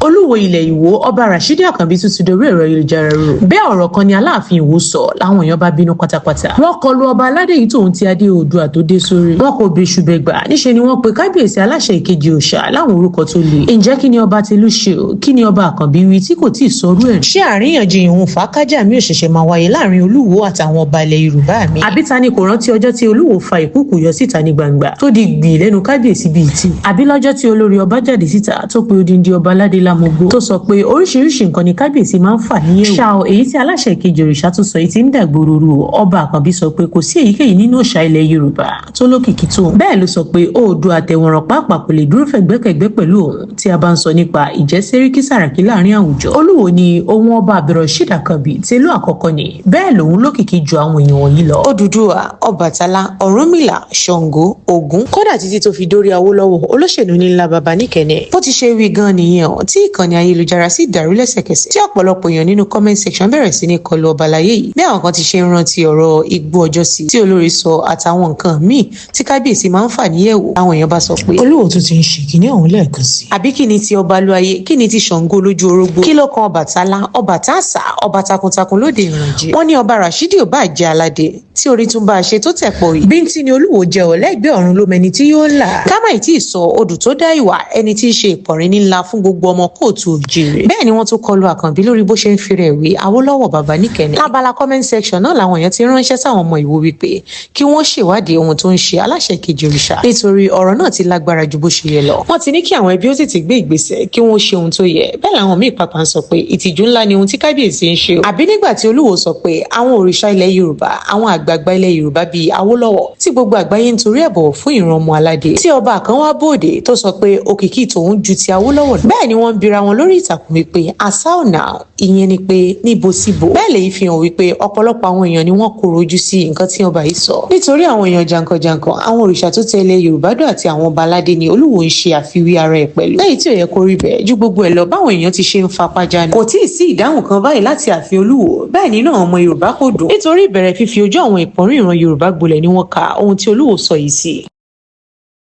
Olúwo ilẹ̀ Ìwó ọba Rashidi Àkànbí tún ti dorí ẹ̀rọ ayélujára rú. Bẹ́ẹ̀ ọ̀rọ̀ kan ni Aláàfin Ìwó sọ láwọn èèyàn bá bínú pátápátá. Wọ́n kọlu ọba aládé yìí tóun ti adé Oòduà tó dé sórí. Wọ́n kò bẹ̀ṣù bẹ̀gbà níṣe ni wọ́n pe kábíyèsí aláṣẹ ìkejì òòṣà láwọn orúkọ tó le. Ǹjẹ́ kí ni ọba tìlú ṣe o? Kí ni ọba Àkànbí wí tí kò tí ì sọrú ẹ̀? Ṣé àríyànjiyàn òun fàákájà mi ò ṣẹ̀ṣẹ̀ máa wáyé láàrin Olúwo àtàwọn ọba ilẹ̀ Yorùbá mi? Àbí ta ni kò rántí ọjọ́ tí Olúwo fa ìkúùkù yọ síta ní gbangba tó di gbì lẹ́nu kábíyèsí bíi tí? Àbí lọ́jọ́ tí olórí ọba jáde síta tó pe odindi ọba aládé lámogbó tó sọ pé oríṣiríṣi nǹkan ni kábíyèsí máa ń fà níyẹ̀wò. Ṣá o èyí tí aláṣẹ ìkejì òrìṣà tún sọ yìí ti ń dàgbòrò ru ọba Àkànbí sọ pé kò sí èyíkéyìí nínú òòṣà ilẹ̀ Yorùbá tó lókìkí tó. Bẹ́ẹ̀ ló sọ pé Oòduà àtẹ̀wọ̀nràn pàápàá kò lè dúró fẹ̀gbẹ́kẹ̀gbẹ́ pẹ̀lú òun tí a bá ń sọ nípa ìjẹ́ Sẹ́ríkí Sàràkí láàrin àwùjọ. Olúwo ni ohun ọba Abdulrasheed Àkànbí tìlú àkọ́kọ́ ni bẹ́ẹ̀ lòun lókìkí ju àwọn èèyàn wọ̀nyí lọ. Odùduwà, Ọbàtálá, Ọ̀rúnmìlà, Ṣàngó, Ògún kódà títí tó fi dórí Awólọ́wọ̀ olóṣèlú ńlá baba níkẹnẹ. Bó ti ṣe wí gan nìyẹn o tí ìkànnì ayélujára sì dàrú lẹ́sẹ̀kẹsẹ̀ tí ọ̀pọ̀lọpọ̀ èèyàn nínú comment section bẹ̀rẹ̀ sí ní kọlu ọba láyé yìí bí àwọn kan ti ṣe ń rántí ọ̀rọ̀ igbó ọjọ́ sí tí olórí sọ àtàwọn nǹkan míì tí kábíyèsí máa ń fà níyẹ̀wò. Àwọn èèyàn bá sọ pé Olúwo tún ti ń ṣe kíní ọ̀hún lẹ́ẹ̀kan sí. Àbí kí ni ti ọba lóayé, kí ni ti Ṣàngó lójú orógbó, kí ló kan Ọbàtálá, ọba tàṣà, ọba takuntakun lóde ìrànjẹ. Wọ́n ní ọba Rashidi ò bá jẹ́ aládé tí orí tún bá a ṣe tó tẹ̀pọ̀ yìí. Bíntín ni Olúwo jẹ́ ọ̀lẹ́gbẹ́ ọ̀run ló mẹni tí yóò là. Kámáì tí ì sọ odù tó dá ìwà ẹni tí í ṣe ìpọ̀nrín ńlá fún gbogbo ọmọ kóòtù òjìrè. Bẹ́ẹ̀ ni wọ́n tún kọlu Àkànbí lórí bó ṣe ń fi rẹ̀ wé Awólọ́wọ̀ bàbá níkẹnẹ. Lábala comment section náà làwọn èèyàn ti ránṣẹ́ sáwọn ọmọ Ìwó wípé kí wọ́n ṣèwádìí ohun tó ń ṣe aláṣẹ kejì òrìṣà nítorí ọ̀rọ̀ náà ti lágbára ju bó ṣe yẹ lọ. Wọ́n ti ní kí àwọn ẹbí ó tètè gbé ìgbésẹ̀ kí wọ́n ṣe ohun tó yẹ. Bẹ́ẹ̀ làwọn míì pàpà ń sọ pé ìtìjú ńlá ni ohun tí kábíyèsí ń ṣe o. Àbí nígbà tí Olúwo sọ pé àwọn òrìṣà ilẹ̀ Yorùbá, àwọn àgbààgbà ilẹ̀ Yorùbá bíi Awólọ́wọ̀ tí gbogbo àgbáyé ń torí ẹ̀ bọ̀wọ̀ fún ìran ọmọ aládé tí ọba kan wá bòde tó sọ pé òkìkí tòun ju ti Awólọ́wọ̀ lọ. Bẹ́ẹ̀ ni wọ́n ń bira wọn lórí ìtàkùn wípé àṣà ọ̀nà ìyẹn ni pé níbo síbo. Bẹ́ẹ̀ lèyí fi hàn wípé ọ̀pọ̀lọpọ̀ àwọn èèyàn ni wọ́n kóró ojú sí nǹkan tí ọba yìí sọ. Nítorí àwọn èèyàn jankan-jankan, àwọn òrìṣà tó tẹ̀lé Yorùbá dó àti àwọn ọba aládé ni Olúwo ń ṣe àfiwé ara ẹ̀ pẹ̀lú. Lẹ́yìn tí ò yẹ kó rí bẹ́ẹ̀ ju gbogbo ẹ̀ lọ báwọn èèyàn ti ṣe ń fapá jánu. Kò tíì sí ìdáhùn kan báyìí láti ààfin Olúwo. Bẹ́ẹ̀ nínú àwọn ọmọ Yorùbá kò dùn nítorí ìbẹ̀rẹ̀ fífi ojú àwọn ìpọ́nrín ìran Yorùbá gbolẹ̀ ni wọ́n ka ohun tí Olúwo sọ yìí sí.